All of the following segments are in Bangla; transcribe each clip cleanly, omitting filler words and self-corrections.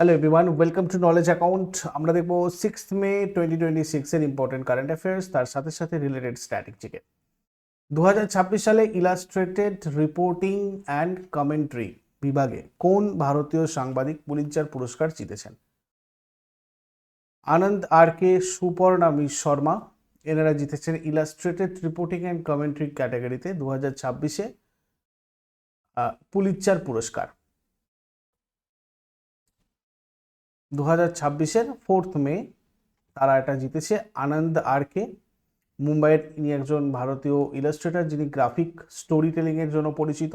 Hello everyone, welcome to knowledge account. আমরা দেখবো 6 মে 2026 এর ইম্পর্টেন্ট কারেন্ট অ্যাফেয়ার্স, তার সাথে সাথে রিলেটেড স্ট্র্যাটেজিকে। 2026 সালে ইলাস্ট্রেটেড রিপোর্টিং অ্যান্ড কমেন্ট্রি বিভাগে কোন ভারতীয় সাংবাদিক পুলিৎজার পুরস্কার জিতেছেন? আনন্দ আর কে, সুপর্ণা শর্মা, এনারা জিতেছেন ইলাস্ট্রেটেড রিপোর্টিং অ্যান্ড কমেন্ট্রি ক্যাটাগরিতে 2026-এ পুলিৎজার পুরস্কার। 2026-এর 4 মে তারা এটা জিতেছে। আনন্দ আর কে, মুম্বাইয়ের ইনি একজন ভারতীয় ইলাস্ট্রেটর যিনি গ্রাফিক স্টোরি টেলিংয়ের জন্য পরিচিত।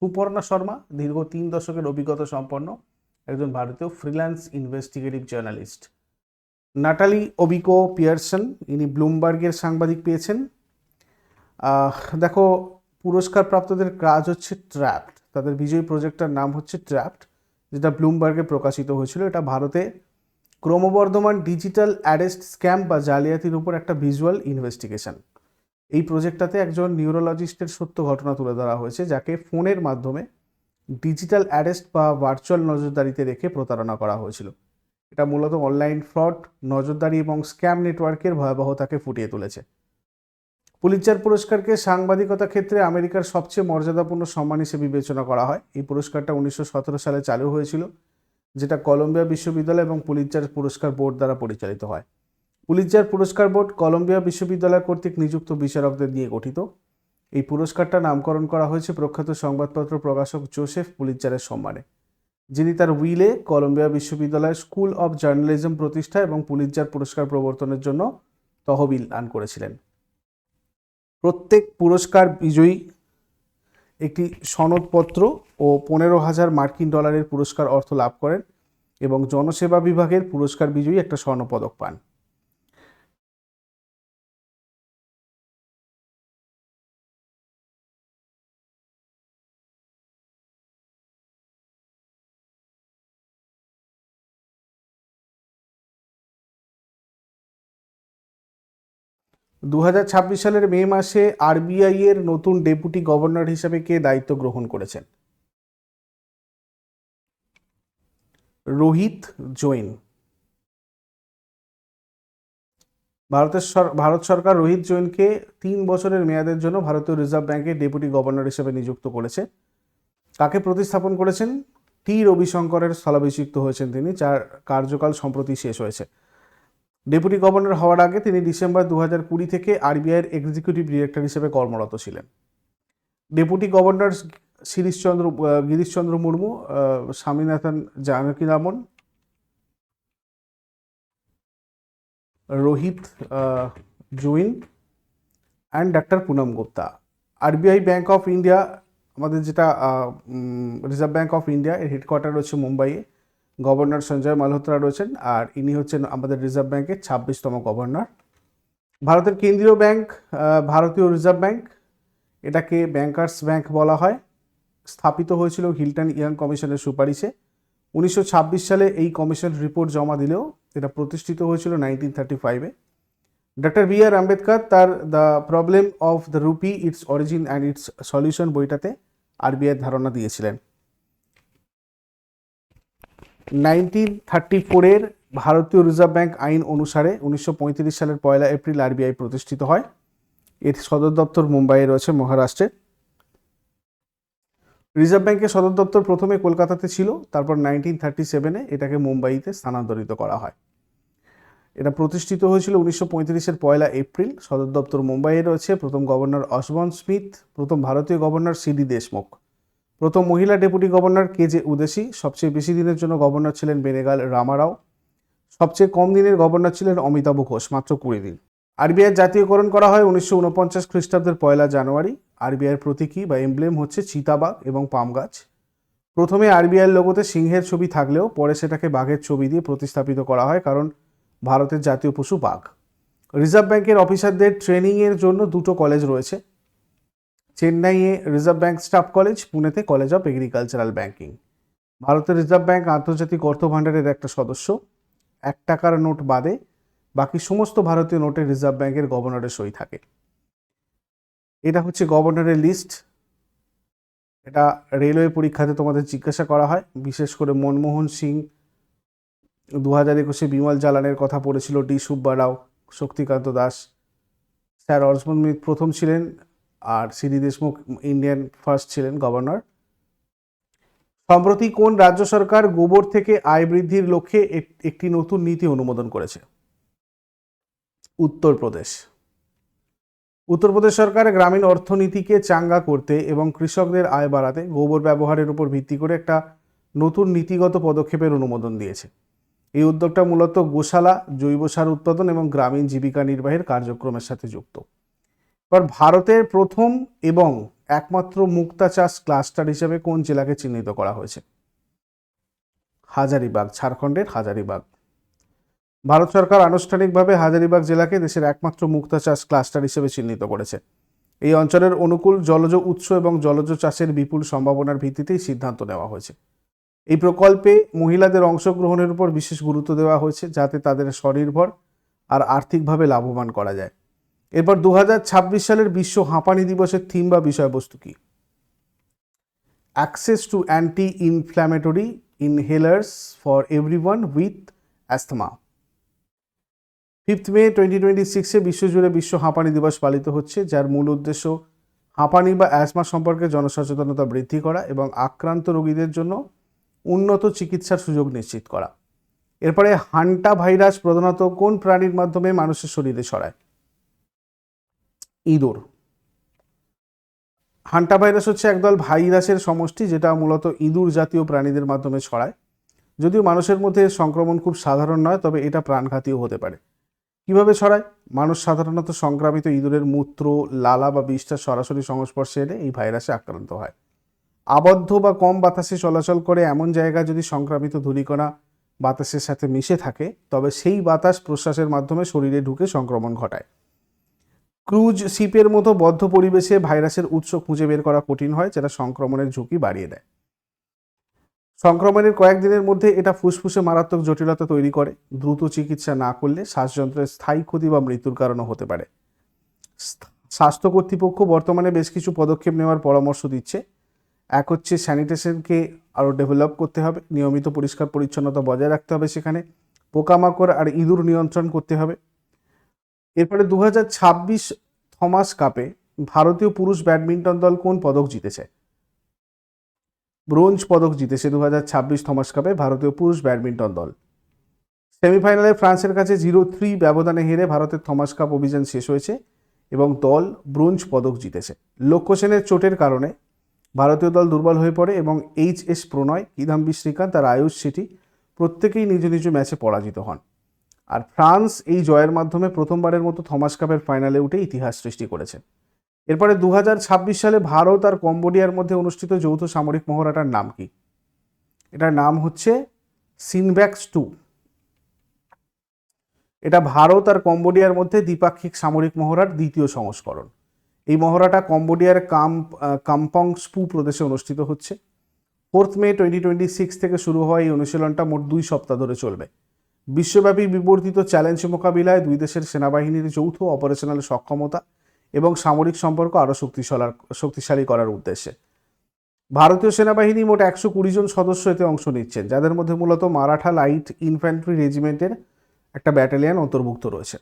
সুপর্ণা শর্মা দীর্ঘ 3 দশকের অভিজ্ঞতা সম্পন্ন একজন ভারতীয় freelance investigative journalist. Natalie Obiko Pearson, ইনি ব্লুমবার্গের সাংবাদিক পেয়েছেন। দেখো, পুরস্কার প্রাপ্তদের কাজ হচ্ছে ট্র্যাপড, তাদের বিজয়ী প্রজেক্টটার নাম হচ্ছে ট্র্যাপড, যেটা ব্লুমবার্গে প্রকাশিত হয়েছিল। এটা ভারতে ক্রমবর্ধমান ডিজিটাল অ্যারেস্ট স্ক্যাম বা জালিয়াতির উপর একটা ভিজুয়াল ইনভেস্টিগেশন। এই প্রজেক্টটাতে একজন নিউরোলজিস্টের সত্য ঘটনা তুলে ধরা হয়েছে, যাকে ফোনের মাধ্যমে ডিজিটাল অ্যারেস্ট বা ভার্চুয়াল নজরদারিতে রেখে প্রতারণা করা হয়েছিল। এটা মূলত অনলাইন ফ্রড, নজরদারি এবং স্ক্যাম নেটওয়ার্কের ভয়াবহতাকে ফুটিয়ে তুলেছে। পুলিৎজার পুরস্কারকে সাংবাদিকতা ক্ষেত্রে আমেরিকার সবচেয়ে মর্যাদাপূর্ণ সম্মান হিসেবে বিবেচনা করা হয়। এই পুরস্কারটা 1917 সালে চালু হয়েছিল, যেটা কলম্বিয়া বিশ্ববিদ্যালয় এবং পুলিৎজার পুরস্কার বোর্ড দ্বারা পরিচালিত হয়। পুলিৎজার পুরস্কার বোর্ড কলম্বিয়া বিশ্ববিদ্যালয় কর্তৃক নিযুক্ত বিচারকদের নিয়ে গঠিত। এই পুরস্কারটা নামকরণ করা হয়েছে প্রখ্যাত সংবাদপত্র প্রকাশক জোসেফ পুলিৎজারের সম্মানে, যিনি তার উইলে কলম্বিয়া বিশ্ববিদ্যালয় স্কুল অব জার্নালিজম প্রতিষ্ঠা এবং পুলিৎজার পুরস্কার প্রবর্তনের জন্য তহবিল দান করেছিলেন। প্রত্যেক পুরস্কার বিজয়ী একটি সনদপত্র ও $15,000 পুরস্কার অর্থ লাভ করেন এবং জনসেবা বিভাগের পুরস্কার বিজয়ী একটা স্বর্ণপদক পান। দু সালের মে মাসে আরবিআই এর নতুন ডেপুটি গভর্নর হিসেবে কে দায়িত্ব গ্রহণ করেছেন? রোহিত জৈন। ভারত সরকার রোহিত জৈনকে 3 বছরের মেয়াদের জন্য ভারতীয় রিজার্ভ ব্যাংকের ডেপুটি গভর্নর হিসেবে নিযুক্ত করেছে। কাকে প্রতিস্থাপন করেছেন? টি রবিশঙ্করের স্থলাভিষিক্ত হয়েছেন তিনি, যার কার্যকাল সম্প্রতি শেষ হয়েছে। ডেপুটি গভর্নর হওয়ার আগে তিনি ডিসেম্বর 2020 থেকে আরবিআইয়ের এক্সিকিউটিভ ডিরেক্টর হিসেবে কর্মরত ছিলেন। Deputy governor Girishchandra Murmu, Swaminathan Janakiraman, Rohit Jain and ডাক্তার Poonam Gupta. RBI bank of India, আমাদের যেটা রিজার্ভ ব্যাংক অফ ইন্ডিয়া, এর হেডকোয়ার্টার রয়েছে মুম্বাইয়ে। গভর্নর সঞ্জয় মালহোত্রা রয়েছেন, আর ইনি হচ্ছেন আমাদের রিজার্ভ ব্যাংকের 26তম গভর্নর। ভারতের কেন্দ্রীয় ব্যাংক ভারতীয় রিজার্ভ ব্যাংক, এটাকে ব্যাংকার্স ব্যাংক বলা হয়। স্থাপিত হয়েছিল হিল্টন ইয়াং কমিশনের সুপারিশে। 1926 সালে এই কমিশন রিপোর্ট জমা দিলেও এটা প্রতিষ্ঠিত হয়েছিল 1935-এ। ডক্টর বি আর আম্বেদকর তার the problem of the rupee, it's origin and it's solution বইটাতে আরবিআইয়ের ধারণা দিয়েছিলেন। 1934-এর ভারতীয় রিজার্ভ ব্যাংক আইন অনুসারে 1935 সালের 1 এপ্রিল আরবিআই প্রতিষ্ঠিত হয়। এর সদর দপ্তর মুম্বাইয়ে রয়েছে, মহারাষ্ট্রে। রিজার্ভ ব্যাংকের সদর দপ্তর প্রথমে কলকাতাতে ছিল, তারপর 1937-এ এটাকে মুম্বাইতে স্থানান্তরিত করা হয়। এটা প্রতিষ্ঠিত হয়েছিল 1935-এর 1 এপ্রিল। সদর দপ্তর মুম্বাইয়ে রয়েছে। প্রথম গভর্নর অসবর্ন স্মিথ, প্রথম ভারতীয় গভর্নর সিডি দেশমুখ, প্রথম মহিলা ডেপুটি গভর্নর কেজে উদেশি, সবচেয়ে বেশি দিনের জন্য গভর্নর ছিলেন বেনেগাল রামারাও, সবচেয়ে কম দিনের গভর্নর ছিলেন অমিতাভ ঘোষ, মাত্র 20 দিন। আরবিআই জাতীয়করণ করা হয় 1949 খ্রিস্টাব্দের 1 জানুয়ারি। আরবিআইয়ের প্রতীকী বা এমব্লেম হচ্ছে চিতাবাঘ এবং পাম গাছ। প্রথমে আরবিআইয়ের লোগোতে সিংহের ছবি থাকলেও পরে সেটাকে বাঘের ছবি দিয়ে প্রতিস্থাপিত করা হয়, কারণ ভারতের জাতীয় পশু বাঘ। রিজার্ভ ব্যাংকের অফিসারদের ট্রেনিংয়ের জন্য 2টো কলেজ রয়েছে। চেন্নাইয়ে রিজার্ভ ব্যাংক স্টাফ কলেজ, পুনেতে কলেজ অফ এগ্রিকালচারাল ব্যাংকিং। ভারতের রিজার্ভ ব্যাংক আন্তর্জাতিক অর্থ ভাণ্ডারের একটা সদস্য। 1 টাকার নোট বাদে বাকি সমস্ত ভারতীয় নোটে রিজার্ভ ব্যাংকের গভর্নরের সই থাকে। এটা হচ্ছে গভর্নরের লিস্ট। এটা রেলওয়ে পরীক্ষাতে তোমাদের জিজ্ঞাসা করা হয়, বিশেষ করে মনমোহন সিং, 2021 বিমল জালানের কথা পড়েছিল D Subbarao, Shaktikanta Das, sir Osborne Smith প্রথম ছিলেন, আর সিডি দেশমুখ ইন্ডিয়ান ফার্স্ট ছিলেন গভর্নর। সম্প্রতি কোন রাজ্য সরকার গোবর থেকে আয় বৃদ্ধির লক্ষ্যে একটি নতুন নীতি অনুমোদন করেছে? উত্তরপ্রদেশ। উত্তরপ্রদেশ সরকার গ্রামীণ অর্থনীতিকে চাঙ্গা করতে এবং কৃষকদের আয় বাড়াতে গোবর ব্যবহারের উপর ভিত্তি করে একটা নতুন নীতিগত পদক্ষেপের অনুমোদন দিয়েছে। এই উদ্যোগটা মূলত গোশালা, জৈব সার উৎপাদন এবং গ্রামীণ জীবিকা নির্বাহের কার্যক্রমের সাথে যুক্ত। এবার ভারতের প্রথম এবং একমাত্র মুক্তা চাষ ক্লাস্টার হিসেবে কোন জেলাকে চিহ্নিত করা হয়েছে? হাজারিবাগ, ঝাড়খণ্ডের হাজারিবাগ। ভারত সরকার আনুষ্ঠানিকভাবে হাজারিবাগ জেলাকে দেশের একমাত্র মুক্তা চাষ ক্লাস্টার হিসেবে চিহ্নিত করেছে। এই অঞ্চলের অনুকূল জলজ উৎস এবং জলজ চাষের বিপুল সম্ভাবনার ভিত্তিতেই সিদ্ধান্ত নেওয়া হয়েছে। এই প্রকল্পে মহিলাদের অংশগ্রহণের উপর বিশেষ গুরুত্ব দেওয়া হয়েছে, যাতে তাদের স্বনির্ভর আর আর্থিকভাবে লাভবান করা যায়। এরপর 2026 সালের বিশ্ব হাঁপানি দিবসের থিম বা বিষয়বস্তু কি? Access to anti inflammatory inhalers for everyone with asthma. 5 May 2026 বিশ্বজুড়ে বিশ্ব হাঁপানি দিবস পালিত হচ্ছে, যার মূল উদ্দেশ্য হাঁপানি বা অ্যাজমা সম্পর্কে জনসচেতনতা বৃদ্ধি করা এবং আক্রান্ত রোগীদের জন্য উন্নত চিকিৎসার সুযোগ নিশ্চিত করা। এরপরে হান্টা ভাইরাস প্রধানত কোন প্রাণীর মাধ্যমে মানুষের শরীরে ছড়ায়? ইঁদুর। হান্টা ভাইরাস হচ্ছে একদল ভাইরাসের সমষ্টি, যেটা মূলত ইঁদুর জাতীয় প্রাণীদের মাধ্যমে ছড়ায়। যদিও মানুষের মধ্যে সংক্রমণ খুব সাধারণ নয়, তবে এটা প্রাণঘাতীও হতে পারে। কিভাবে ছড়ায়? মানুষ সাধারণত সংক্রামিত ইঁদুরের মূত্র, লালা বা বিষটার সরাসরি সংস্পর্শে এলে এই ভাইরাসে আক্রান্ত হয়। আবদ্ধ বা কম বাতাসে চলাচল করে এমন জায়গায় যদি সংক্রামিত ধূলিকণা বাতাসের সাথে মিশে থাকে, তবে সেই বাতাস প্রশ্বাসের মাধ্যমে শরীরে ঢুকে সংক্রমণ ঘটায়। ক্রুজ শিপের মতো বদ্ধ পরিবেশে ভাইরাসের উৎস খুঁজে বের করা কঠিন হয়, যেটা সংক্রমণের ঝুঁকি বাড়িয়ে দেয়। সংক্রমণের কয়েকদিনের মধ্যে এটা ফুসফুসে মারাত্মক জটিলতা তৈরি করে। দ্রুত চিকিৎসা না করলে শ্বাসযন্ত্রের স্থায়ী ক্ষতি বা মৃত্যুর কারণও হতে পারে। স্বাস্থ্য কর্তৃপক্ষ বর্তমানে বেশ কিছু পদক্ষেপ নেওয়ার পরামর্শ দিচ্ছে। এক হচ্ছে স্যানিটেশনকে আরও ডেভেলপ করতে হবে, নিয়মিত পরিষ্কার পরিচ্ছন্নতা বজায় রাখতে হবে, সেখানে পোকামাকড় আর ইঁদুর নিয়ন্ত্রণ করতে হবে। এরপরে 2026 থমাস কাপে ভারতীয় পুরুষ ব্যাডমিন্টন দল কোন পদক জিতেছে? ব্রোঞ্জ পদক জিতেছে 2026 থমাস কাপে ভারতীয় পুরুষ ব্যাডমিন্টন দল। সেমিফাইনালে ফ্রান্সের কাছে 0-3 ব্যবধানে হেরে ভারতের থমাস কাপ অভিযান শেষ হয়েছে এবং দল ব্রোঞ্জ পদক জিতেছে। লক্ষ্য সেনের চোটের কারণে ভারতীয় দল দুর্বল হয়ে পড়ে এবং এইচ.এস. প্রণয়, কিদাম্বি শ্রীকান্ত আর আয়ুষ শেঠি প্রত্যেকেই নিজ নিজ ম্যাচে পরাজিত হন। আর ফ্রান্স এই জয়ের মাধ্যমে প্রথমবারের মতো থমাস কাপের ফাইনালে উঠে ইতিহাস সৃষ্টি করেছে। এরপরে 2026 সালে ভারত আর কম্বোডিয়ার মধ্যে অনুষ্ঠিত যৌথ সামরিক মহড়াটার নাম কি? এটার নাম হচ্ছে সিনব্যাক্স 2। এটা ভারত আর কম্বোডিয়ার মধ্যে দ্বিপাক্ষিক সামরিক মহড়ার দ্বিতীয় সংস্করণ। এই মহড়াটা কম্বোডিয়ার কাম্পং স্পু প্রদেশে অনুষ্ঠিত হচ্ছে। 4 মে 2026 থেকে শুরু হওয়া এই অনুশীলনটা মোট 2 সপ্তাহ ধরে চলবে। বিশ্বব্যাপী বিবর্তিত চ্যালেঞ্জ মোকাবিলায় দুই দেশের সেনাবাহিনীর যৌথ অপারেশনাল সক্ষমতা এবং সামরিক সম্পর্ক আরও শক্তিশালী করার উদ্দেশ্যে। ভারতীয় সেনাবাহিনী মোট 120 জন সদস্য এতে অংশ নিচ্ছেন, যাদের মধ্যে মূলত মারাঠা লাইট ইনফ্যান্ট্রি রেজিমেন্টের একটা ব্যাটালিয়ন অন্তর্ভুক্ত রয়েছে।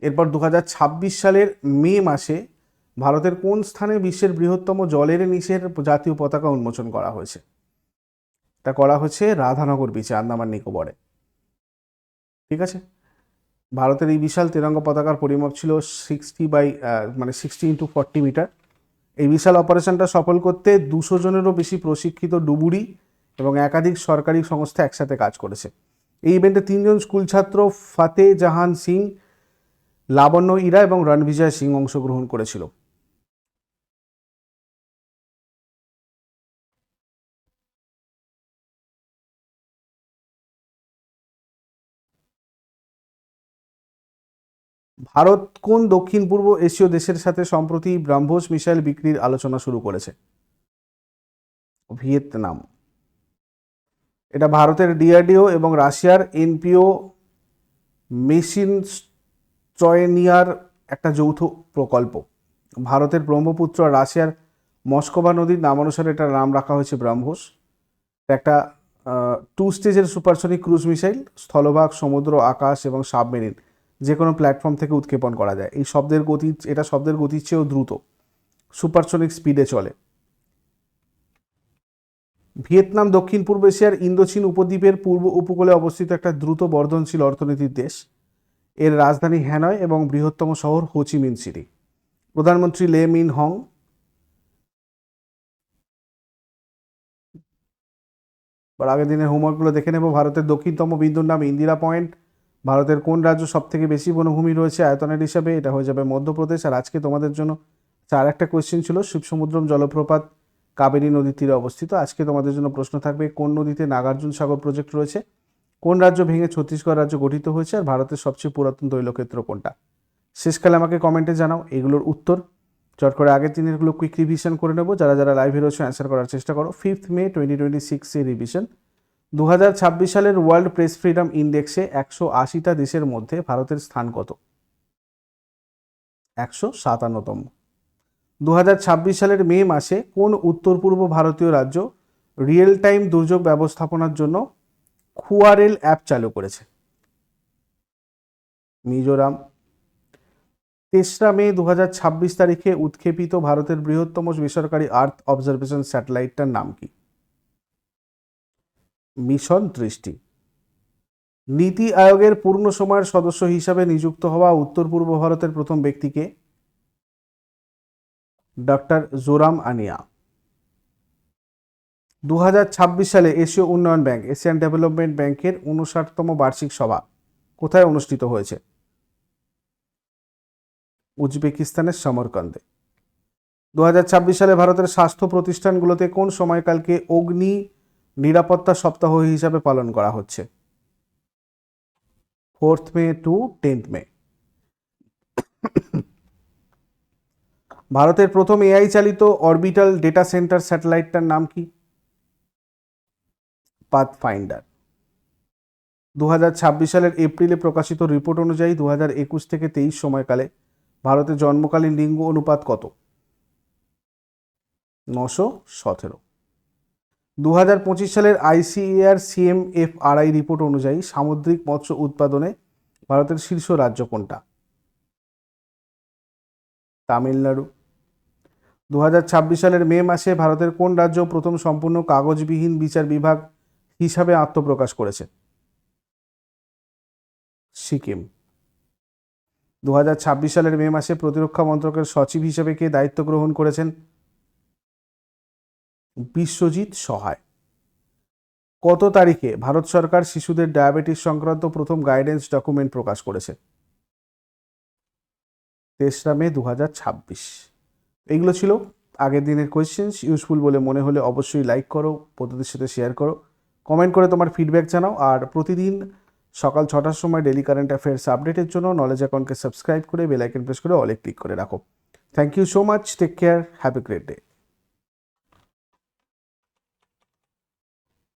এরপর 2026 সালের মে মাসে ভারতের কোন স্থানে বিশ্বের বৃহত্তম জলের নিচের জাতীয় পতাকা উন্মোচন করা হয়েছে? এটা করা হচ্ছে রাধানগর বিচে, আন্দামান নিকোবরে। ঠিক আছে। ভারতের এই বিশাল তিরঙ্গা পতাকার পরিমাপ ছিল 60 × 40 মিটার। এই বিশাল অপারেশনটা সফল করতে 200 জনেরও বেশি প্রশিক্ষিত ডুবুরি এবং একাধিক সরকারি সংস্থা একসাথে কাজ করেছে। এই ইভেন্টে 3 জন স্কুল ছাত্র ফাতে জাহান সিং, লাবণ্য ইরা এবং রণবিজয় সিং অংশগ্রহণ করেছিল। ভারত কোন দক্ষিণ পূর্ব এশীয় দেশের সাথে সম্প্রতি ব্রাহ্মোস মিসাইল বিক্রির আলোচনা শুরু করেছে? ভিয়েতনাম। এটা ভারতের ডিআরডিও এবং রাশিয়ার এনপিও মেশিনস্ট্রয়নিয়ার একটা যৌথ প্রকল্প। ভারতের ব্রহ্মপুত্র আর রাশিয়ার মস্কোভা নদীর নামানুসারে এটার নাম রাখা হয়েছে ব্রাহ্মোস। একটা টু স্টেজের সুপারসনিক ক্রুজ মিসাইল স্থলভাগ, সমুদ্র, আকাশ এবং সাবমেরিন যে কোনো প্ল্যাটফর্ম থেকে উৎক্ষেপণ করা যায়। এই শব্দের গতির চেয়েও দ্রুত, সুপারসনিক স্পিডে চলে। ভিয়েতনাম দক্ষিণ পূর্ব এশিয়ার ইন্দোচীন উপদ্বীপের পূর্ব উপকূলে অবস্থিত একটা দ্রুত বর্ধনশীল অর্থনীতির দেশ। এর রাজধানী হ্যানয় এবং বৃহত্তম শহর হোচিমিন সিটি। প্রধানমন্ত্রী লে মিন হং। আগের দিনের হোমওয়ার্কগুলো দেখে নেব। ভারতের দক্ষিণতম বিন্দুর নাম ইন্দিরা পয়েন্ট। ভারতের কোন রাজ্য সব থেকে বেশি বনভূমি রয়েছে আয়তনের হিসাবে? এটা হয়ে যাবে মধ্যপ্রদেশ। আর আজকে তোমাদের জন্য একটা কোয়েশ্চেন ছিল, শিবসমুদ্রম জলপ্রপাত কাবেরী নদীর তীরে অবস্থিত। আজকে তোমাদের জন্য প্রশ্ন থাকবে, কোন নদীতে নাগার্জুন সাগর প্রজেক্ট রয়েছে? কোন রাজ্য ভেঙে ছত্তিশগড় রাজ্য গঠিত হয়েছে? আর ভারতের সবচেয়ে পুরাতন তৈলক্ষেত্র কোনটা? শেষকালে আমাকে কমেন্টে জানাও এগুলোর উত্তর। চট করে আগের দিনেরগুলো কুইক রিভিশন করে নেবো। যারা লাইভে রয়েছে অ্যান্সার করার চেষ্টা করো। 5 মে 2026 এর রিভিশন। 2026 সালের ওয়ার্ল্ড প্রেস ফ্রিডম ইন্ডেক্সে 180টা দেশের মধ্যে ভারতের স্থান কত? 157তম। 2026 সালের মে মাসে কোন উত্তর পূর্ব ভারতীয় রাজ্য রিয়েল টাইম দুর্যোগ ব্যবস্থাপনার জন্য খুয়ারেল অ্যাপ চালু করেছে? মিজোরাম। 3রা মে 2026 তারিখে উৎক্ষেপিত ভারতের বৃহত্তম বেসরকারি আর্থ অবজারভেশন স্যাটেলাইটটার নাম কি? মিশন দৃষ্টি। নীতি আয়োগের পূর্ণ সময়ের সদস্য হিসাবে নিযুক্ত হওয়া উত্তর পূর্ব ভারতের প্রথম ব্যক্তিকে? ডক্টর জোরাম আনিয়া। 2026 সালে এশীয় উন্নয়ন ব্যাংক, এশিয়ান ডেভেলপমেন্ট ব্যাংকের 59তম বার্ষিক সভা কোথায় অনুষ্ঠিত হয়েছে? উজবেকিস্তানের সমরকন্দে। 2026 সালে ভারতের স্বাস্থ্য প্রতিষ্ঠানগুলোতে কোন সময়কালকে অগ্নি নিরাপত্তা সপ্তাহ হিসাবে পালন করা হচ্ছে? 4th মে টু 10th মে। ভারতের প্রথম এআই চালিত অরবিটাল ডেটা সেন্টার স্যাটেলাইটটার নাম কি? পাথফাইন্ডার। 2026 সালের এপ্রিলে প্রকাশিত রিপোর্ট অনুযায়ী 2021 থেকে 23 সময়কালে ভারতের জন্মকালীন লিঙ্গ অনুপাত কত? 917। 2025 সালের আইসিএআর সিএমএফআরআই রিপোর্ট অনুযায়ী সামুদ্রিক মৎস্য উৎপাদনে ভারতের শীর্ষ রাজ্য কোনটা? তামিলনাড়ু। 2026 সালের মে মাসে ভারতের কোন রাজ্য প্রথম সম্পূর্ণ কাগজবিহীন বিচার বিভাগ হিসাবে আত্মপ্রকাশ করেছে? সিকিম। 2026 সালের মে মাসে প্রতিরক্ষা মন্ত্রকের সচিব হিসেবে কে দায়িত্ব গ্রহণ করেছেন? বিশ্বজিৎ সহায়। কত তারিখে ভারত সরকার শিশুদের ডায়াবেটিস সংক্রান্ত প্রথম গাইডেন্স ডকুমেন্ট প্রকাশ করেছে? 3রা মে 2026। এইগুলো ছিল আগের দিনের কোয়েশ্চেন্স। ইউজফুল বলে মনে হলে অবশ্যই লাইক করো, বন্ধুদের সাথে শেয়ার করো, কমেন্ট করে তোমার ফিডব্যাক জানাও। আর প্রতিদিন সকাল 6টার সময় ডেলি কারেন্ট অ্যাফেয়ার্স আপডেটের জন্য নলেজ অ্যাকাউন্টকে সাবস্ক্রাইব করে বেল আইকন প্রেস করে অলে ক্লিক করে রাখো। Thank you so much, take care, have a great day.